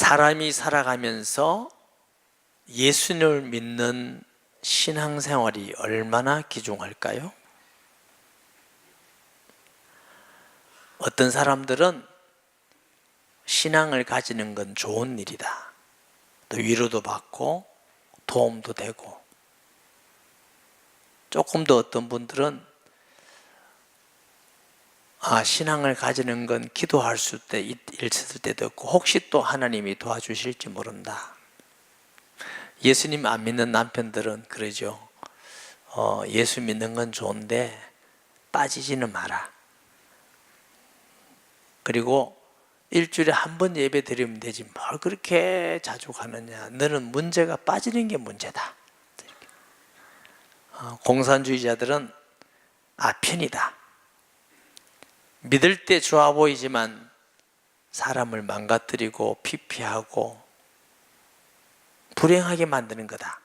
사람이 살아가면서 예수님을 믿는 신앙생활이 얼마나 귀중할까요? 어떤 사람들은 신앙을 가지는 건 좋은 일이다. 또 위로도 받고 도움도 되고, 조금 더 어떤 분들은 신앙을 가지는 건 기도할 수 있을 때도 없고 혹시 또 하나님이 도와주실지 모른다. 예수님 안 믿는 남편들은 그러죠. 예수 믿는 건 좋은데 빠지지는 마라. 그리고 일주일에 한 번 예배 드리면 되지 뭘 그렇게 자주 가느냐. 너는 문제가 빠지는 게 문제다. 공산주의자들은 편이다. 믿을 때 좋아 보이지만 사람을 망가뜨리고 피폐하고 불행하게 만드는 거다.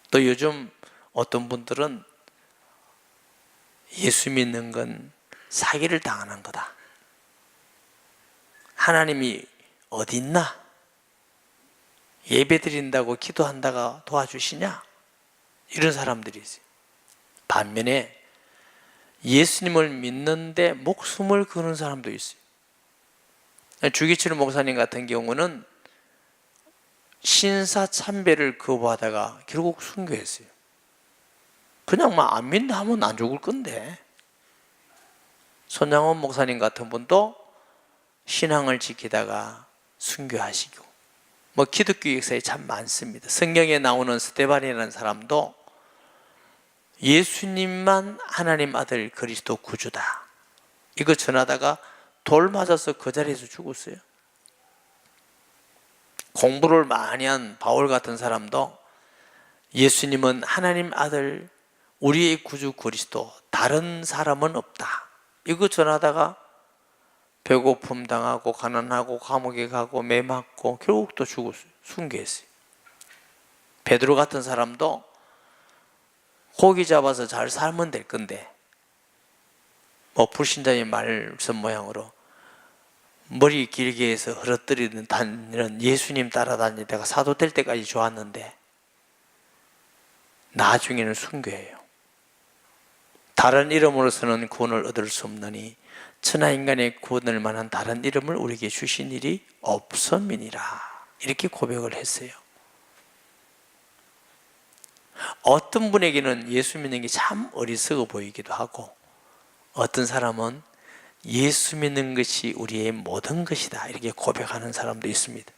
또 요즘 어떤 분들은 예수 믿는 건 사기를 당하는 거다. 하나님이 어디 있나? 예배 드린다고 기도한다가 도와주시냐? 이런 사람들이 있어요. 반면에 예수님을 믿는데 목숨을 거는 사람도 있어요. 주기철 목사님 같은 경우는 신사참배를 거부하다가 결국 순교했어요. 그냥 안 믿는다 하면 안 죽을 건데. 손양원 목사님 같은 분도 신앙을 지키다가 순교하시고, 기독교 역사에 참 많습니다. 성경에 나오는 스데반이라는 사람도 예수님만 하나님 아들 그리스도 구주다, 이거 전하다가 돌 맞아서 그 자리에서 죽었어요. 공부를 많이 한 바울 같은 사람도 예수님은 하나님 아들 우리의 구주 그리스도, 다른 사람은 없다, 이거 전하다가 배고픔 당하고 가난하고 감옥에 가고 매 맞고 결국 또 죽었어요. 순교했어요. 베드로 같은 사람도 고기 잡아서 잘 살면 될 건데 불신자의 말씀 모양으로 머리 길게 해서 흐러뜨리는 다니는 예수님 따라다니다가 사도 될 때까지 좋았는데 나중에는 순교해요. 다른 이름으로서는 구원을 얻을 수 없느니 천하인간의 구원을 만한 다른 이름을 우리에게 주신 일이 없음이니라, 이렇게 고백을 했어요. 어떤 분에게는 예수 믿는 게 참 어리석어 보이기도 하고, 어떤 사람은 예수 믿는 것이 우리의 모든 것이다, 이렇게 고백하는 사람도 있습니다.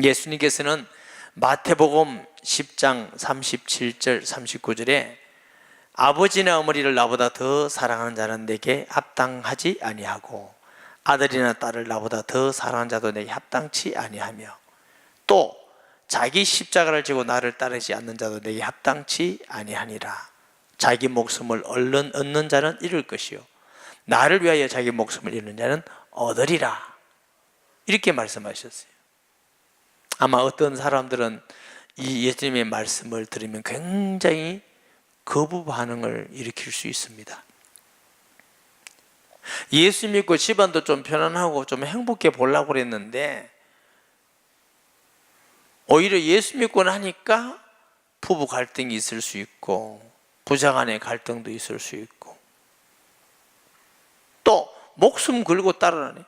예수님께서는 마태복음 10장 37절 39절에 아버지나 어머니를 나보다 더 사랑하는 자는 내게 합당하지 아니하고 아들이나 딸을 나보다 더 사랑하는 자도 내게 합당치 아니하며 또 자기 십자가를 지고 나를 따르지 않는 자도 내게 합당치 아니하니라. 자기 목숨을 얼른 얻는 자는 잃을 것이요 나를 위하여 자기 목숨을 잃는 자는 얻으리라, 이렇게 말씀하셨어요. 아마 어떤 사람들은 이 예수님의 말씀을 들으면 굉장히 거부 반응을 일으킬 수 있습니다. 예수 믿고 집안도 좀 편안하고 좀 행복해 보려고 그랬는데 오히려 예수 믿고 나니까 부부 갈등이 있을 수 있고 부자 간의 갈등도 있을 수 있고 또 목숨 걸고 따르라니,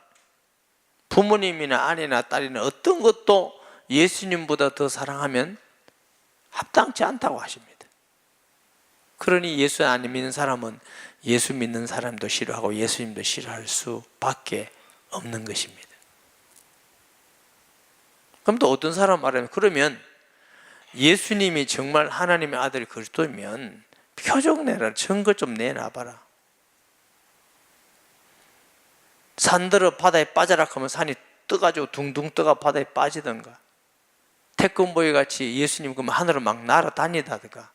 부모님이나 아내나 딸이나 어떤 것도 예수님보다 더 사랑하면 합당치 않다고 하십니다. 그러니 예수 안 믿는 사람은 예수 믿는 사람도 싫어하고 예수님도 싫어할 수밖에 없는 것입니다. 그럼 또 어떤 사람 말하면, 그러면 예수님이 정말 하나님의 아들 그리스도면 표적 내라, 증거 좀 내놔봐라. 산들어 바다에 빠져라 하면 산이 떠가지고 둥둥 떠가 바다에 빠지던가, 태권보이 같이 예수님 그러면 하늘을 막 날아다니다든가,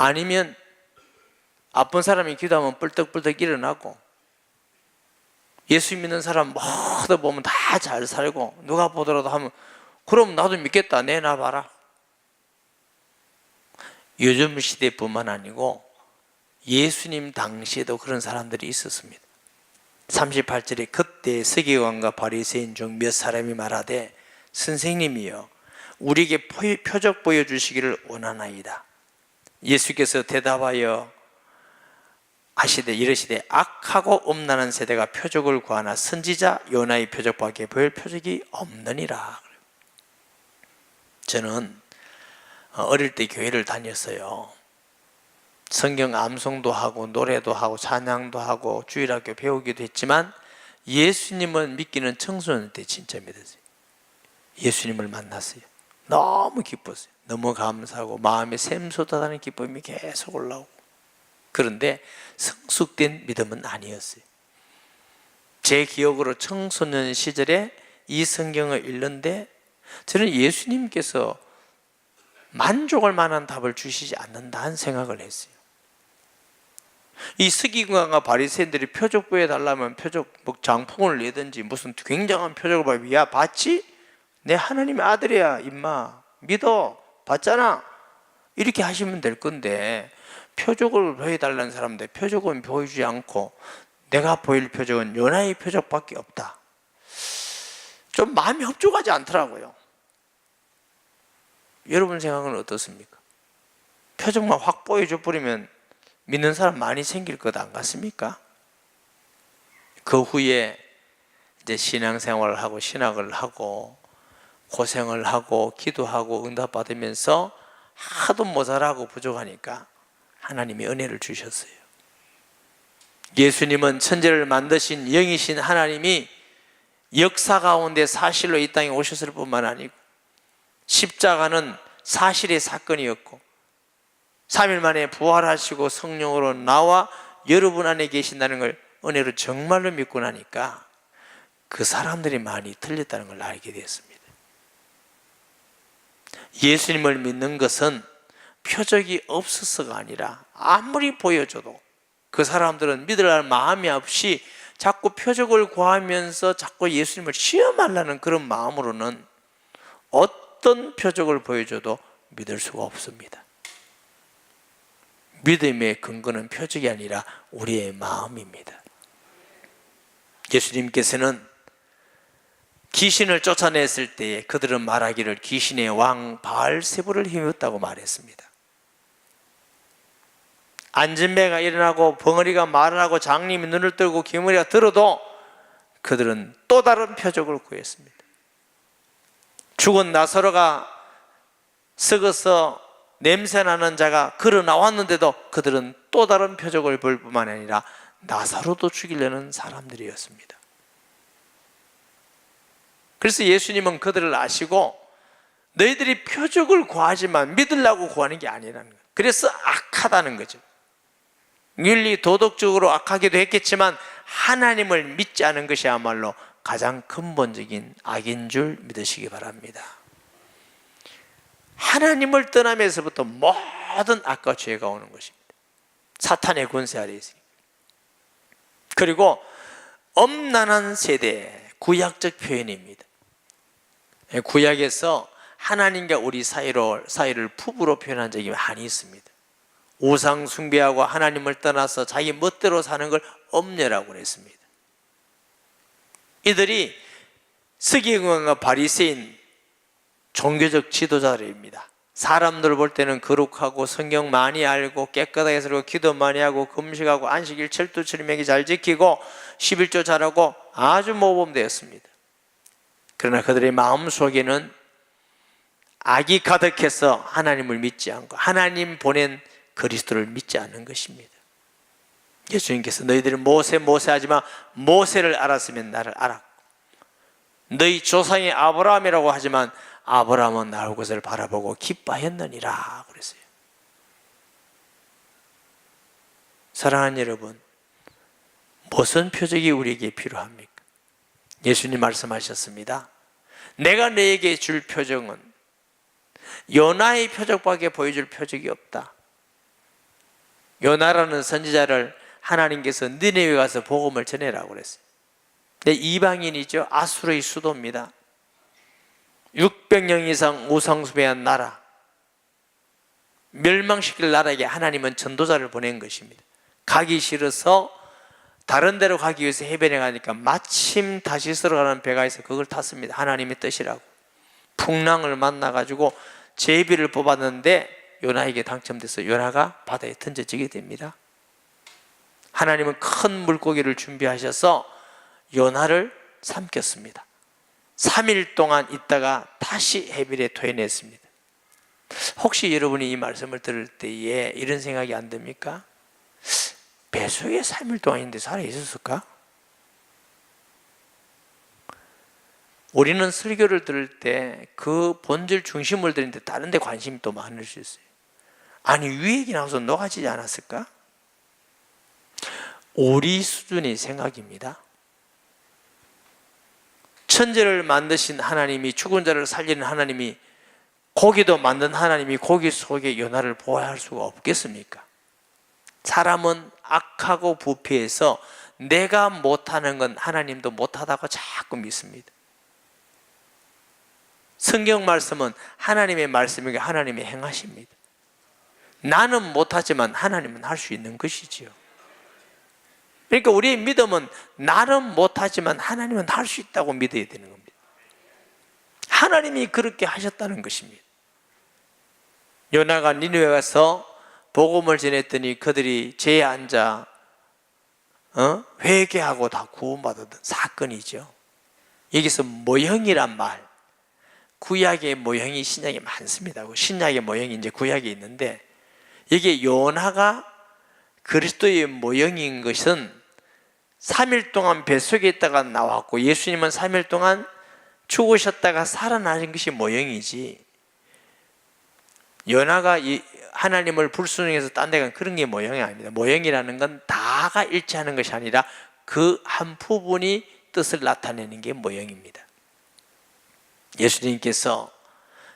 아니면 아픈 사람이 기도하면 뿔떡뿔떡 일어나고, 예수 믿는 사람 모두 보면 다 잘 살고 누가 보더라도 하면 그럼 나도 믿겠다, 내놔봐라. 요즘 시대뿐만 아니고 예수님 당시에도 그런 사람들이 있었습니다. 38절에 그때 서기관과 바리새인 중 몇 사람이 말하되 선생님이여 우리에게 표적 보여주시기를 원하나이다. 예수께서 대답하여 하시되 이르시되 악하고 음란한 세대가 표적을 구하나 선지자 요나의 표적밖에 보일 표적이 없느니라. 저는 어릴 때 교회를 다녔어요. 성경 암송도 하고 노래도 하고 찬양도 하고 주일학교 배우기도 했지만 예수님을 믿기는 청소년 때 진짜 믿었어요. 예수님을 만났어요. 너무 기뻤어요. 너무 감사하고 마음에 샘솟아나는 기쁨이 계속 올라오고. 그런데 성숙된 믿음은 아니었어요. 제 기억으로 청소년 시절에 이 성경을 읽는데 저는 예수님께서 만족할 만한 답을 주시지 않는다는 생각을 했어요. 이 서기관과 바리새인들이 표적 보여달라면 표적 장풍을 내든지 무슨 굉장한 표적을 봐요. 야 봤지? 내 하나님의 아들이야 임마 믿어 봤잖아 이렇게 하시면 될 건데 표적을 보여달라는 사람들 표적은 보여주지 않고 내가 보일 표적은 요나의 표적밖에 없다. 좀 마음이 흡족하지 않더라고요. 여러분 생각은 어떻습니까? 표적만 확 보여줘 버리면 믿는 사람 많이 생길 것 안 같습니까? 그 후에 이제 신앙생활을 하고 신학을 하고 고생을 하고 기도하고 응답받으면서 하도 모자라고 부족하니까 하나님이 은혜를 주셨어요. 예수님은 천지를 만드신 영이신 하나님이 역사 가운데 사실로 이 땅에 오셨을 뿐만 아니고 십자가는 사실의 사건이었고 3일 만에 부활하시고 성령으로 나와 여러분 안에 계신다는 걸 은혜로 정말로 믿고 나니까 그 사람들이 많이 틀렸다는 걸 알게 되었습니다. 예수님을 믿는 것은 표적이 없어서가 아니라 아무리 보여줘도 그 사람들은 믿을 마음이 없이 자꾸 표적을 구하면서 자꾸 예수님을 시험하려는 그런 마음으로는 어떤 표적을 보여줘도 믿을 수가 없습니다. 믿음의 근거는 표적이 아니라 우리의 마음입니다. 예수님께서는 귀신을 쫓아냈을 때에 그들은 말하기를 귀신의 왕 바알세불을 힘입었다고 말했습니다. 안진매가 일어나고 벙어리가 말을 하고 장님이 눈을 뜨고 귀머리가 들어도 그들은 또 다른 표적을 구했습니다. 죽은 나사로가 썩어서 냄새나는 자가 걸어 나왔는데도 그들은 또 다른 표적을 볼 뿐만 아니라 나사로도 죽이려는 사람들이었습니다. 그래서 예수님은 그들을 아시고 너희들이 표적을 구하지만 믿으려고 구하는 게 아니라는 거예요. 그래서 악하다는 거죠. 윤리 도덕적으로 악하기도 했겠지만 하나님을 믿지 않은 것이야말로 가장 근본적인 악인 줄 믿으시기 바랍니다. 하나님을 떠나면서부터 모든 악과 죄가 오는 것입니다. 사탄의 권세 아래 있으니까. 그리고 엄난한 세대, 구약적 표현입니다. 구약에서 하나님과 우리 사이를 부부로 표현한 적이 많이 있습니다. 우상 숭배하고 하나님을 떠나서 자기 멋대로 사는 걸 엄녀라고 했습니다. 이들이 서기관과 바리새인 종교적 지도자들입니다. 사람들 볼 때는 거룩하고 성경 많이 알고 깨끗하게 살고 기도 많이 하고 금식하고 안식일 철두철미하게 잘 지키고 11조 잘하고 아주 모범되었습니다. 그러나 그들의 마음속에는 악이 가득해서 하나님을 믿지 않고 하나님 보낸 그리스도를 믿지 않는 것입니다. 예수님께서 너희들은 모세 하지만 모세를 알았으면 나를 알았고 너희 조상이 아브라함이라고 하지만 아브라함은 나올 것을 바라보고 기뻐했느니라 그랬어요. 사랑하는 여러분, 무슨 표적이 우리에게 필요합니까? 예수님 말씀하셨습니다. 내가 너에게 줄 표적은 요나의 표적밖에 보여줄 표적이 없다. 요나라는 선지자를 하나님께서 니네웨 가서 복음을 전해라고 그랬어요. 이방인이죠. 아수르의 수도입니다. 600년 이상 우상숭배한 나라, 멸망시킬 나라에게 하나님은 전도자를 보낸 것입니다. 가기 싫어서 다른 데로 가기 위해서 해변에 가니까 마침 다시스로 가는 배가 있어 그걸 탔습니다. 하나님의 뜻이라고. 풍랑을 만나가지고 제비를 뽑았는데 요나에게 당첨돼서 요나가 바다에 던져지게 됩니다. 하나님은 큰 물고기를 준비하셔서 요나를 삼켰습니다. 3일 동안 있다가 다시 해변에 토해냈습니다. 혹시 여러분이 이 말씀을 들을 때에 이런 생각이 안 듭니까? 뱃속에 3일 동안 있는데 살아 있었을까? 우리는 설교를 들을 때 그 본질 중심을 들는데 다른 데 관심이 또 많을 수 있어요. 아니 위 얘기 나와서 녹아지지 않았을까? 우리 수준의 생각입니다. 천지를 만드신 하나님이, 죽은 자를 살리는 하나님이, 고기도 만든 하나님이 고기 속에 요나를 보호할 수가 없겠습니까? 사람은 악하고 부패해서 내가 못하는 건 하나님도 못하다고 자꾸 믿습니다. 성경 말씀은 하나님의 말씀이고 하나님의 행하십니다. 나는 못하지만 하나님은 할 수 있는 것이지요. 그러니까 우리의 믿음은 나는 못하지만 하나님은 할 수 있다고 믿어야 되는 겁니다. 하나님이 그렇게 하셨다는 것입니다. 요나가 니느웨 가서 복음을 전했더니 그들이 제에 앉아 회개하고 다 구원받았던 사건이죠. 여기서 모형이란 말, 구약의 모형이 신약에 많습니다. 신약의 모형이 이제 구약에 있는데, 이게 요나가 그리스도의 모형인 것은 3일 동안 뱃속에 있다가 나왔고, 예수님은 3일 동안 죽으셨다가 살아나신 것이 모형이지, 요나가 하나님을 불순종해서 딴 데 간 그런 게 모형이 아닙니다. 모형이라는 건 다가 일치하는 것이 아니라 그 한 부분이 뜻을 나타내는 게 모형입니다. 예수님께서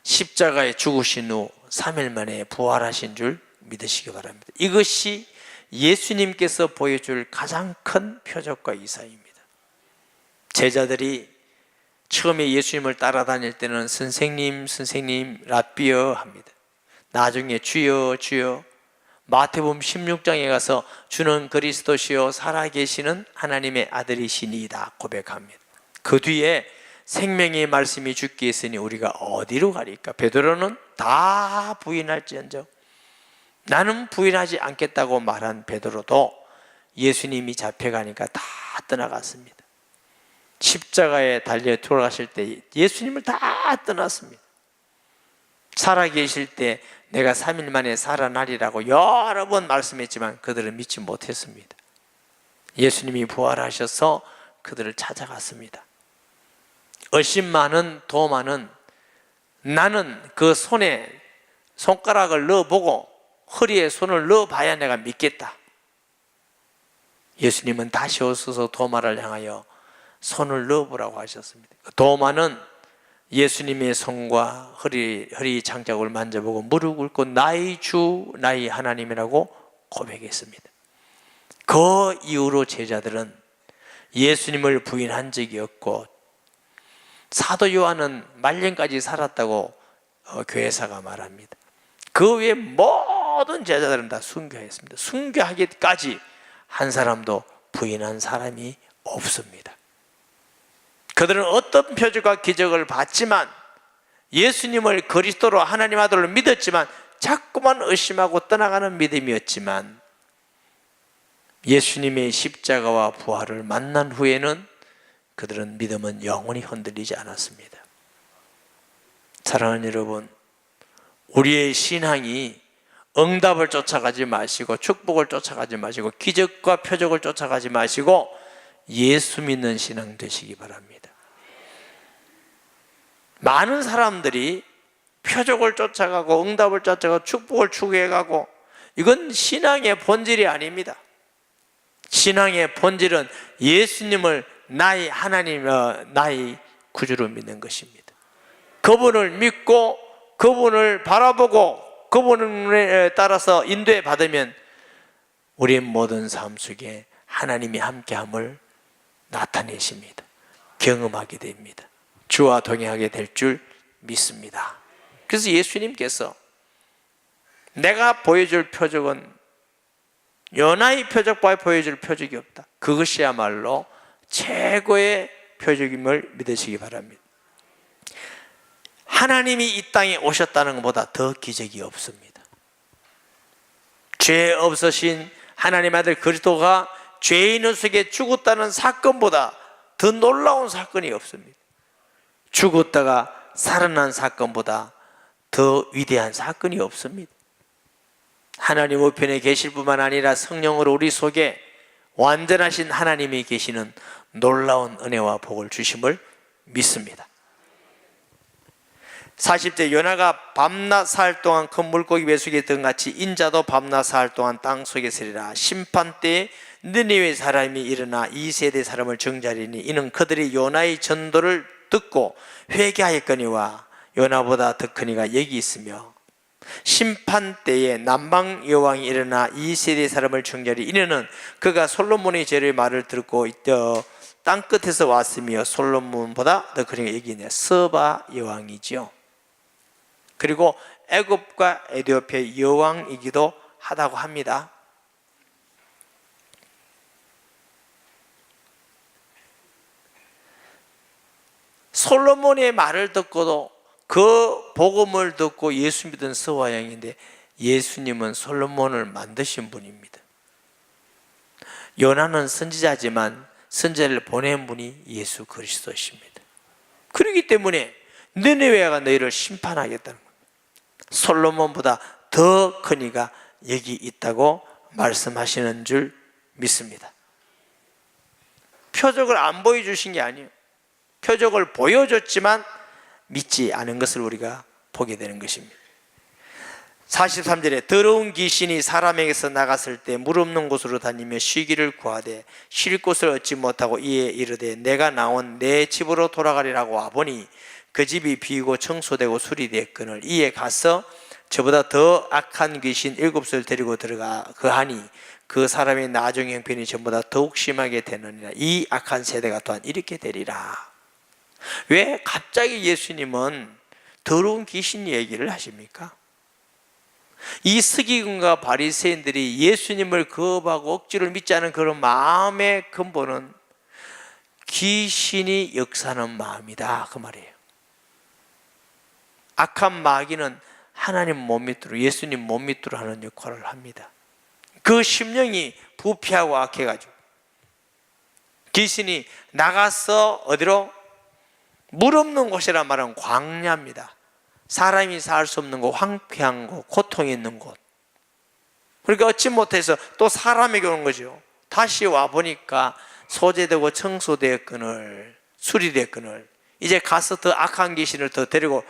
십자가에 죽으신 후 3일 만에 부활하신 줄 믿으시기 바랍니다. 이것이 예수님께서 보여줄 가장 큰 표적과 이사입니다. 제자들이 처음에 예수님을 따라다닐 때는 선생님, 선생님, 랍비여 합니다. 나중에 주여, 주여. 마태복음 16장에 가서 주는 그리스도시요 살아계시는 하나님의 아들이시니이다 고백합니다. 그 뒤에 생명의 말씀이 주께 있으니 우리가 어디로 가리까? 베드로는 다 부인할지언정, 나는 부인하지 않겠다고 말한 베드로도 예수님이 잡혀가니까 다 떠나갔습니다. 십자가에 달려 돌아가실 때 예수님을 다 떠났습니다. 살아계실 때 내가 3일 만에 살아나리라고 여러 번 말씀했지만 그들은 믿지 못했습니다. 예수님이 부활하셔서 그들을 찾아갔습니다. 의심 많은 도마는 나는 그 손에 손가락을 넣어보고 허리에 손을 넣어봐야 내가 믿겠다. 예수님은 다시 오셔서 도마를 향하여 손을 넣어보라고 하셨습니다. 도마는 예수님의 손과 허리 장작을 만져보고 무릎 꿇고 나의 주 나의 하나님이라고 고백했습니다. 그 이후로 제자들은 예수님을 부인한 적이 없고, 사도 요한은 말년까지 살았다고 교회사가 말합니다. 그 외에 모든 제자들은 다 순교했습니다. 순교하기까지 한 사람도 부인한 사람이 없습니다. 그들은 어떤 표적과 기적을 봤지만, 예수님을 그리스도로 하나님 아들로 믿었지만 자꾸만 의심하고 떠나가는 믿음이었지만, 예수님의 십자가와 부활을 만난 후에는 그들은 믿음은 영원히 흔들리지 않았습니다. 사랑하는 여러분, 우리의 신앙이 응답을 쫓아가지 마시고 축복을 쫓아가지 마시고 기적과 표적을 쫓아가지 마시고 예수 믿는 신앙 되시기 바랍니다. 많은 사람들이 표적을 쫓아가고 응답을 쫓아가고 축복을 추구해가고, 이건 신앙의 본질이 아닙니다. 신앙의 본질은 예수님을 나의 하나님, 나의 구주로 믿는 것입니다. 그분을 믿고 그분을 바라보고 그분에 따라서 인도해 받으면 우리의 모든 삶 속에 하나님이 함께함을 나타내십니다. 경험하게 됩니다. 주와 동행하게 될 줄 믿습니다. 그래서 예수님께서 내가 보여줄 표적은 요나의 표적과 보여줄 표적이 없다. 그것이야말로 최고의 표적임을 믿으시기 바랍니다. 하나님이 이 땅에 오셨다는 것보다 더 기적이 없습니다. 죄 없으신 하나님 아들 그리스도가 죄인의 속에 죽었다는 사건보다 더 놀라운 사건이 없습니다. 죽었다가 살아난 사건보다 더 위대한 사건이 없습니다. 하나님 우편에 계실 뿐만 아니라 성령으로 우리 속에 완전하신 하나님이 계시는 놀라운 은혜와 복을 주심을 믿습니다. 40절 요나가 밤낮 사흘 동안 큰 물고기 배속에 든 같이 인자도 밤낮 사흘 동안 땅 속에 서리라. 심판 때에 느니웨 사람이 일어나 이 세대 사람을 정죄하리니 이는 그들이 요나의 전도를 듣고 회개하였거니와 요나보다 더 큰 이가 여기 있으며 심판 때에 남방 여왕이 일어나 이 세대 사람을 정죄하리. 이는 그가 솔로몬의 죄의 말을 듣고 땅 끝에서 왔으며 솔로몬보다 더 큰 이가 여기 있네. 서바 여왕이죠. 그리고 애굽과 에티오피아 여왕이기도 하다고 합니다. 솔로몬의 말을 듣고도 그 복음을 듣고 예수 믿은 서바 여왕인데 예수님은 솔로몬을 만드신 분입니다. 요나는 선지자지만 선지자를 보낸 분이 예수 그리스도십니다. 그렇기 때문에 느니웨가 너희를 심판하겠다는 겁니다. 솔로몬보다 더 큰 이가 여기 있다고 말씀하시는 줄 믿습니다. 표적을 안 보여주신 게 아니에요. 표적을 보여줬지만 믿지 않은 것을 우리가 보게 되는 것입니다. 43절에 더러운 귀신이 사람에게서 나갔을 때 물 없는 곳으로 다니며 쉬기를 구하되 쉴 곳을 얻지 못하고 이에 이르되 내가 나온 내 집으로 돌아가리라고 와보니 그 집이 비고 청소되고 수리되었거늘 이에 가서 저보다 더 악한 귀신 7을 데리고 들어가 그하니 그 사람의 나중 형편이 전보다 더욱 심하게 되느니라. 이 악한 세대가 또한 이렇게 되리라. 왜 갑자기 예수님은 더러운 귀신 얘기를 하십니까? 이 서기관과 바리새인들이 예수님을 거부하고 억지로 믿지 않은 그런 마음의 근본은 귀신이 역사하는 마음이다 그 말이에요. 악한 마귀는 하나님 못 믿도록 예수님 못 믿도록 하는 역할을 합니다. 그 심령이 부패하고 악해가지고 귀신이 나가서 어디로? 물 없는 곳이란 말은 광야입니다. 사람이 살 수 없는 곳, 황폐한 곳, 고통이 있는 곳. 그러니까 얻지 못해서 또 사람에게 오는 거죠. 다시 와보니까 소재되고 청소되었거늘 수리되었거늘 이제 가서 더 악한 귀신을 더 데리고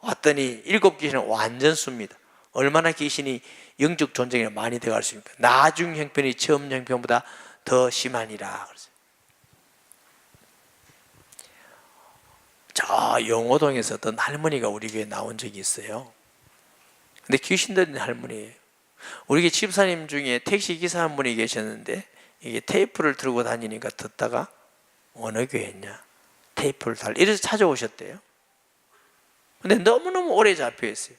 왔더니 7귀신은 완전 습니다. 얼마나 귀신이 영적 존재가 많이 들어갈 수 있습니까? 나중 형편이 처음 형편보다 더 심하니라. 저 용호동에서 어떤 할머니가 우리 교회에 나온 적이 있어요. 근데 귀신 들린 할머니예요. 우리 교회 집사님 중에 택시기사 한 분이 계셨는데 이게 테이프를 들고 다니니까 듣다가 어느 교회였냐 테이프를 이래서 찾아오셨대요. 근데 너무너무 오래 잡혀있어요.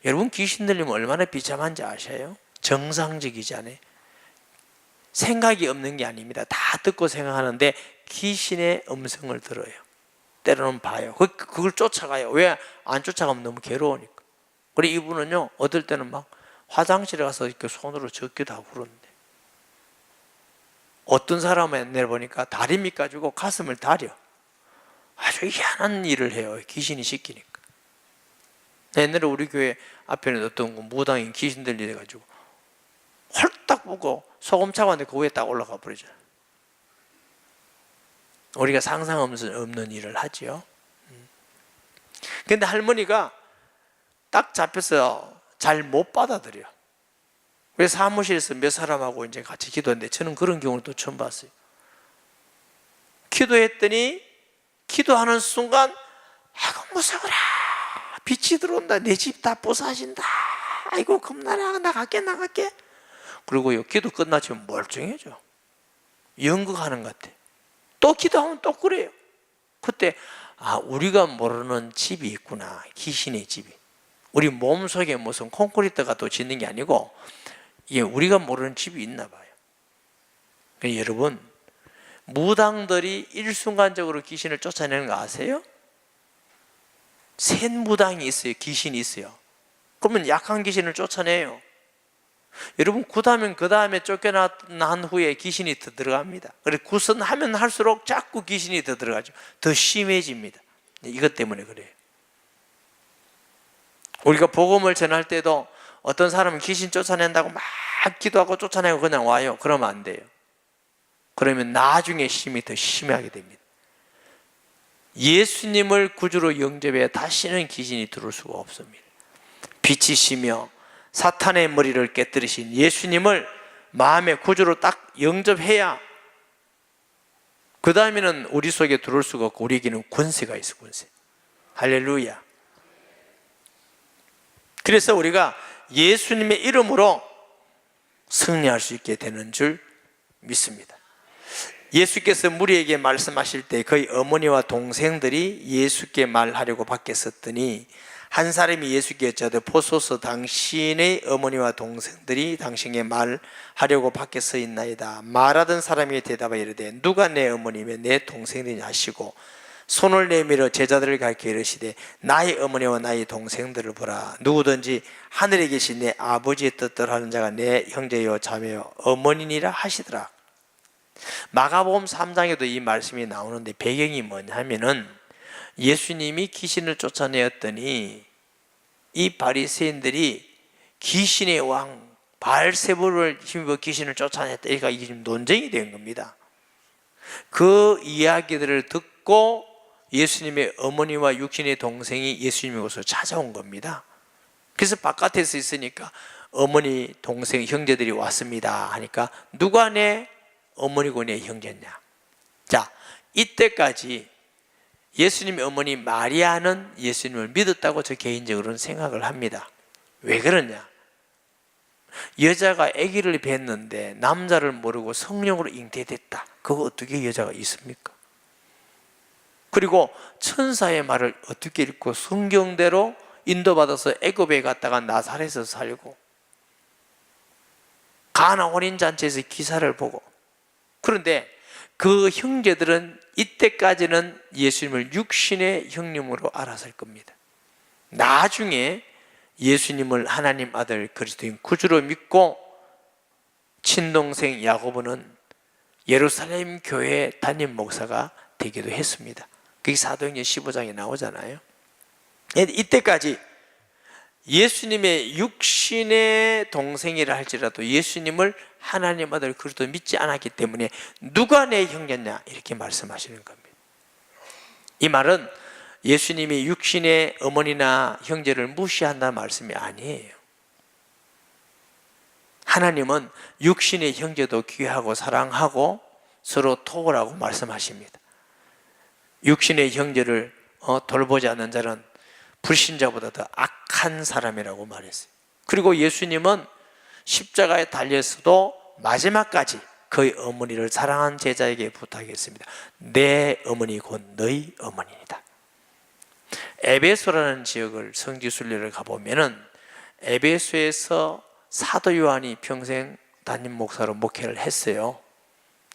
여러분 귀신 들리면 얼마나 비참한지 아셔요? 정상적이지 않아요? 생각이 없는 게 아닙니다. 다 듣고 생각하는데 귀신의 음성을 들어요. 때로는 봐요. 그걸 쫓아가요. 왜 안 쫓아가면 너무 괴로우니까. 그리고 이분은요 어떨 때는 막 화장실에 가서 이렇게 손으로 적기도 하고 그러는데 어떤 사람을 내보니까 다리 가지고 가슴을 다려. 아주 희한한 일을 해요. 귀신이 시키니까. 옛날에 우리 교회 앞에는 어떤 무당인 귀신 들려가지고 홀딱 보고 소금 차가운데 그 위에 딱 올라가 버리잖아요. 우리가 상상 없는 일을 하지요. 그런데 할머니가 딱 잡혀서 잘 못 받아들여. 그래서 사무실에서 몇 사람하고 이제 같이 기도했는데 저는 그런 경우를 또 처음 봤어요. 기도했더니 기도하는 순간 아이고 무서워라 빛이 들어온다 내 집 다 부서진다 아이고 겁나라 나갈게 그리고요 기도 끝나치면 멀쩡해져. 연극하는 것 같아. 또 기도하면 또 그래요. 그때 우리가 모르는 집이 있구나. 귀신의 집이 우리 몸속에 무슨 콘크리트가 또 짓는 게 아니고 이게 우리가 모르는 집이 있나 봐요. 그러니까 여러분, 무당들이 일순간적으로 귀신을 쫓아내는 거 아세요? 센 무당이 있어요. 귀신이 있어요. 그러면 약한 귀신을 쫓아내요. 여러분, 굿하면 그 다음에 쫓겨난 후에 귀신이 더 들어갑니다. 그래서 굿은 하면 할수록 자꾸 귀신이 더 들어가죠. 더 심해집니다. 이것 때문에 그래요. 우리가 복음을 전할 때도 어떤 사람은 귀신 쫓아낸다고 막 기도하고 쫓아내고 그냥 와요. 그러면 안 돼요. 그러면 나중에 힘이 더 심하게 됩니다. 예수님을 구주로 영접해야 다시는 귀신이 들어올 수가 없습니다. 빛이시며 사탄의 머리를 깨뜨리신 예수님을 마음의 구주로 딱 영접해야 그 다음에는 우리 속에 들어올 수가 없고 우리에게는 권세가 있어, 권세. 할렐루야. 그래서 우리가 예수님의 이름으로 승리할 수 있게 되는 줄 믿습니다. 예수께서 무리에게 말씀하실 때 그의 어머니와 동생들이 예수께 말하려고 밖에 섰더니 한 사람이 예수께 여짜되 보소서 당신의 어머니와 동생들이 당신에게 말하려고 밖에 서 있나이다. 말하던 사람이 대답하여 이르되 누가 내 어머니며 내 동생이냐 하시고 손을 내밀어 제자들을 가르쳐 이르시되 나의 어머니와 나의 동생들을 보라. 누구든지 하늘에 계신 내 아버지의 뜻대로 하는 자가 내 형제요 자매요 어머니니라 하시더라. 마가복음 3장에도 이 말씀이 나오는데 배경이 뭐냐면은 예수님이 귀신을 쫓아내었더니 이 바리새인들이 귀신의 왕 바알세불을 힘입어 귀신을 쫓아냈다. 그러니까 이게 지금 논쟁이 된 겁니다. 그 이야기들을 듣고 예수님의 어머니와 육신의 동생이 예수님의 곳으로 찾아온 겁니다. 그래서 바깥에서 있으니까 어머니, 동생, 형제들이 왔습니다 하니까 누가 내 어머니고 내 형제냐. 자, 이때까지 예수님의 어머니 마리아는 예수님을 믿었다고 저 개인적으로는 생각을 합니다. 왜 그러냐? 여자가 아기를 뵀는데 남자를 모르고 성령으로 잉태됐다. 그거 어떻게 여자가 있습니까? 그리고 천사의 말을 어떻게 읽고 성경대로 인도받아서 애굽에 갔다가 나사렛에서 살고 가나 혼인잔치에서 기사를 보고, 그런데 그 형제들은 이때까지는 예수님을 육신의 형님으로 알았을 겁니다. 나중에 예수님을 하나님 아들 그리스도인 구주로 믿고 친동생 야고보는 예루살렘 교회 담임 목사가 되기도 했습니다. 그게 사도행전 15장에 나오잖아요. 이때까지 예수님의 육신의 동생이라 할지라도 예수님을 하나님 아들 그리스도 믿지 않았기 때문에 누가 내 형제냐 이렇게 말씀하시는 겁니다. 이 말은 예수님이 육신의 어머니나 형제를 무시한다는 말씀이 아니에요. 하나님은 육신의 형제도 귀하고 사랑하고 서로 도우라고 말씀하십니다. 육신의 형제를 돌보지 않는 자는 불신자보다 더 악한 사람이라고 말했어요. 그리고 예수님은 십자가에 달려서도 마지막까지 그의 어머니를 사랑한 제자에게 부탁했습니다. 내 어머니 곧 너희 어머니이다. 에베소라는 지역을 성지순례를 가보면은 에베소에서 사도 요한이 평생 담임 목사로 목회를 했어요.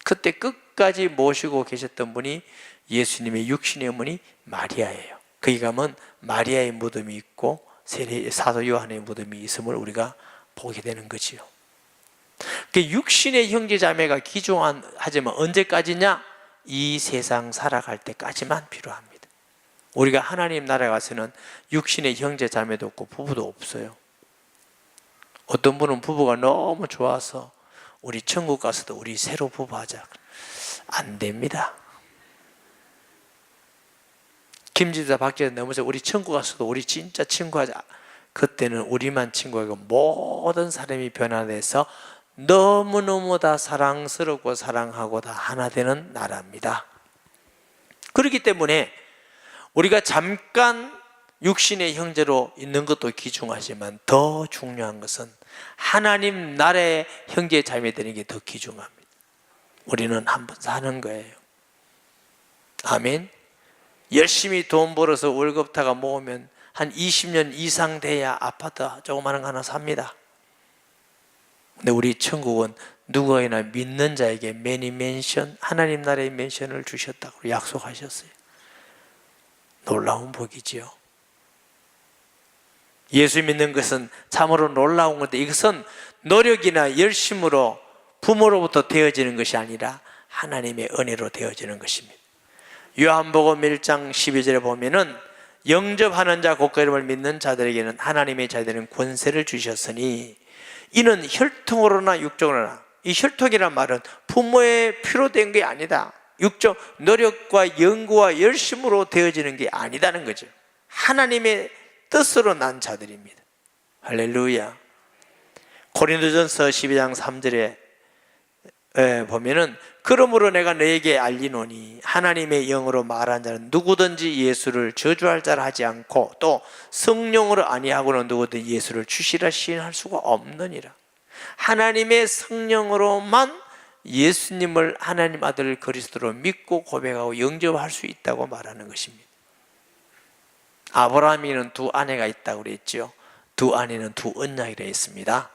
그때 끝까지 모시고 계셨던 분이 예수님의 육신의 어머니 마리아예요. 거기 가면 마리아의 무덤이 있고 사도 요한의 무덤이 있음을 우리가 보게 되는 거지요. 육신의 형제 자매가 귀중하지만 언제까지냐? 이 세상 살아갈 때까지만 필요합니다. 우리가 하나님 나라에 가서는 육신의 형제 자매도 없고 부부도 없어요. 어떤 분은 부부가 너무 좋아서 우리 천국 가서도 우리 새로 부부하자. 안 됩니다. 김지사 박지사 넘어서 우리 천국 가서도 우리 진짜 친구하자. 그때는 우리만 친구하고 모든 사람이 변화돼서 너무너무 다 사랑스럽고 사랑하고 다 하나 되는 나라입니다. 그렇기 때문에 우리가 잠깐 육신의 형제로 있는 것도 귀중하지만 더 중요한 것은 하나님 나라의 형제 자매되는 게 더 귀중합니다. 우리는 한번 사는 거예요. 아멘. 열심히 돈 벌어서 월급 다가 모으면 한 20년 이상 돼야 아파트 조그마한 거 하나 삽니다. 근데 우리 천국은 누구에나 믿는 자에게 매니 맨션, 하나님 나라의 맨션을 주셨다고 약속하셨어요. 놀라운 복이지요. 예수 믿는 것은 참으로 놀라운 건데, 이것은 노력이나 열심으로 부모로부터 되어지는 것이 아니라 하나님의 은혜로 되어지는 것입니다. 요한복음 1장 12절에 보면은 영접하는 자 곧 그 이름을 믿는 자들에게는 하나님의 자들은 권세를 주셨으니 이는 혈통으로나 육적으로나, 이 혈통이란 말은 부모의 피로 된 게 아니다. 육적 노력과 연구와 열심으로 되어지는 게 아니다는 거죠. 하나님의 뜻으로 난 자들입니다. 할렐루야. 고린도전서 12장 3절에 보면은 그러므로 내가 너에게 알리노니 하나님의 영으로 말한 자는 누구든지 예수를 저주할 자라 하지 않고 또 성령으로 아니하고는 누구든지 예수를 주시라 시인할 수가 없느니라. 하나님의 성령으로만 예수님을 하나님 아들 그리스도로 믿고 고백하고 영접할 수 있다고 말하는 것입니다. 아브라함에게는 두 아내가 있다고 그랬죠. 두 아내는 두 언약이라 했습니다.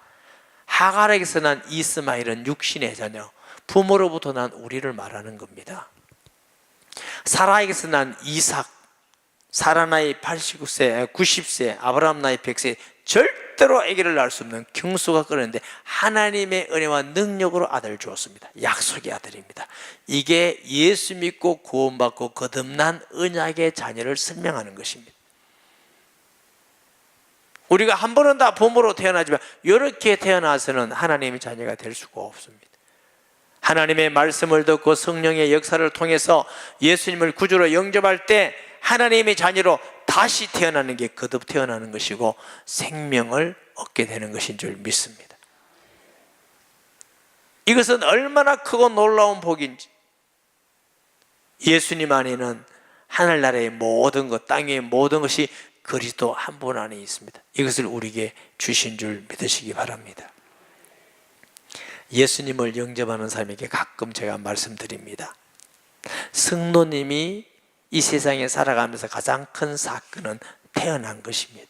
하갈에게서 난 이스마엘은 육신의 자녀, 부모로부터 난 우리를 말하는 겁니다. 사라에게서 난 이삭, 사라 나이 89세, 90세, 아브라함 나이 100세, 절대로 아기를 낳을 수 없는 경수가 끓었는데 하나님의 은혜와 능력으로 아들을 주었습니다. 약속의 아들입니다. 이게 예수 믿고 구원받고 거듭난 언약의 자녀를 설명하는 것입니다. 우리가 한 번은 다 부모로 태어나지만 이렇게 태어나서는 하나님의 자녀가 될 수가 없습니다. 하나님의 말씀을 듣고 성령의 역사를 통해서 예수님을 구주로 영접할 때 하나님의 자녀로 다시 태어나는 게 거듭 태어나는 것이고 생명을 얻게 되는 것인 줄 믿습니다. 이것은 얼마나 크고 놀라운 복인지. 예수님 안에는 하늘나라의 모든 것, 땅 위의 모든 것이 그리스도 한 분 안에 있습니다. 이것을 우리에게 주신 줄 믿으시기 바랍니다. 예수님을 영접하는 사람에게 가끔 제가 말씀드립니다. 성도님이 이 세상에 살아가면서 가장 큰 사건은 태어난 것입니다.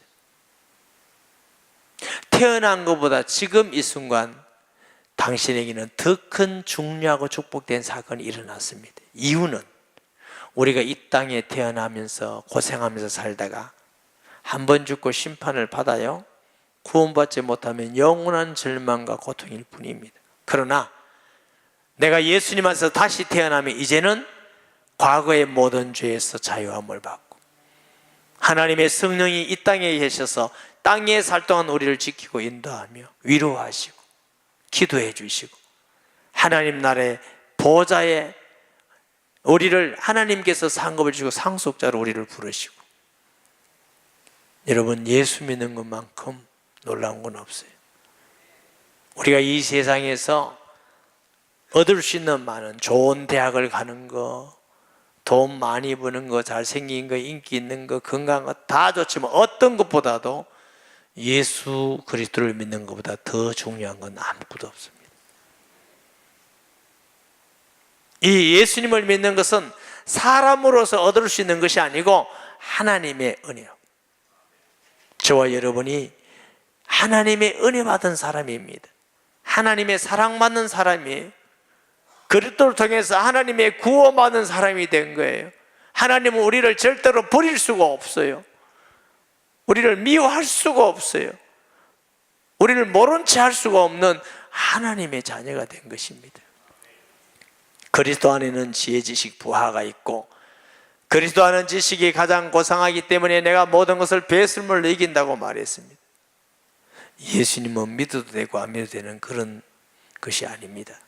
태어난 것보다 지금 이 순간 당신에게는 더 큰 중요하고 축복된 사건이 일어났습니다. 이유는 우리가 이 땅에 태어나면서 고생하면서 살다가 한 번 죽고 심판을 받아요. 구원받지 못하면 영원한 절망과 고통일 뿐입니다. 그러나 내가 예수님 안에서 다시 태어나면 이제는 과거의 모든 죄에서 자유함을 받고 하나님의 성령이 이 땅에 계셔서 땅에 살 동안 우리를 지키고 인도하며 위로하시고 기도해 주시고 하나님 나라의 보좌에 우리를 하나님께서 상급을 주시고 상속자로 우리를 부르시고, 여러분 예수 믿는 것만큼 놀라운 건 없어요. 우리가 이 세상에서 얻을 수 있는 많은 좋은 대학을 가는 거, 돈 많이 버는 거, 잘생긴 거, 인기 있는 거, 건강한 거 다 좋지만 어떤 것보다도 예수 그리스도를 믿는 것보다 더 중요한 건 아무것도 없습니다. 이 예수님을 믿는 것은 사람으로서 얻을 수 있는 것이 아니고 하나님의 은혜요. 저와 여러분이 하나님의 은혜 받은 사람입니다. 하나님의 사랑받는 사람이에요. 그리스도를 통해서 하나님의 구원받는 사람이 된 거예요. 하나님은 우리를 절대로 버릴 수가 없어요. 우리를 미워할 수가 없어요. 우리를 모른 채 할 수가 없는 하나님의 자녀가 된 것입니다. 그리스도 안에는 지혜, 지식, 부하가 있고 그리스도 아는 지식이 가장 고상하기 때문에 내가 모든 것을 배설물로 이긴다고 말했습니다. 예수님은 믿어도 되고 안 믿어도 되는 그런 것이 아닙니다.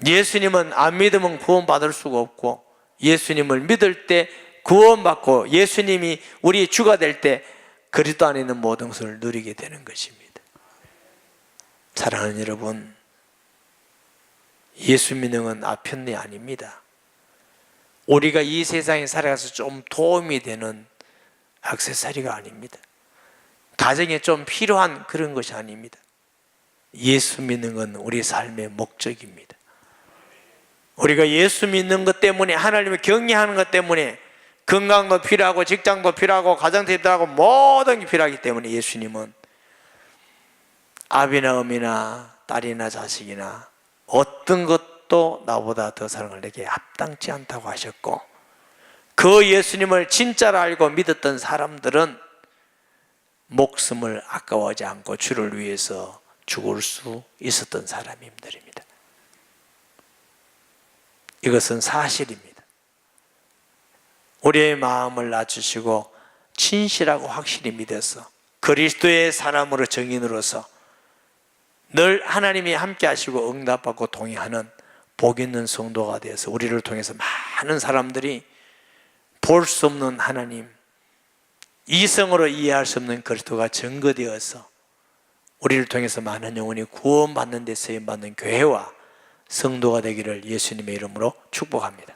예수님은 안 믿으면 구원받을 수가 없고 예수님을 믿을 때 구원받고 예수님이 우리의 주가 될 때 그리스도 안에 있는 모든 것을 누리게 되는 것입니다. 사랑하는 여러분, 예수 믿는 건 아편이 아닙니다. 우리가 이 세상에 살아가서 좀 도움이 되는 액세서리가 아닙니다. 가정에 좀 필요한 그런 것이 아닙니다. 예수 믿는 건 우리 삶의 목적입니다. 우리가 예수 믿는 것 때문에, 하나님을 경외하는 것 때문에 건강도 필요하고 직장도 필요하고 가정도 필요하고 모든 게 필요하기 때문에 예수님은 아비나 어미나 딸이나 자식이나 어떤 것도 나보다 더 사랑을 내게 합당치 않다고 하셨고, 그 예수님을 진짜로 알고 믿었던 사람들은 목숨을 아까워하지 않고 주를 위해서 죽을 수 있었던 사람들입니다. 이것은 사실입니다. 우리의 마음을 낮추시고 진실하고 확실히 믿어서 그리스도의 사람으로 증인으로서 늘 하나님이 함께 하시고 응답받고 동의하는 복 있는 성도가 되어서 우리를 통해서 많은 사람들이 볼 수 없는 하나님, 이성으로 이해할 수 없는 그리스도가 증거되어서 우리를 통해서 많은 영혼이 구원받는 데 쓰임받는 교회와 성도가 되기를 예수님의 이름으로 축복합니다.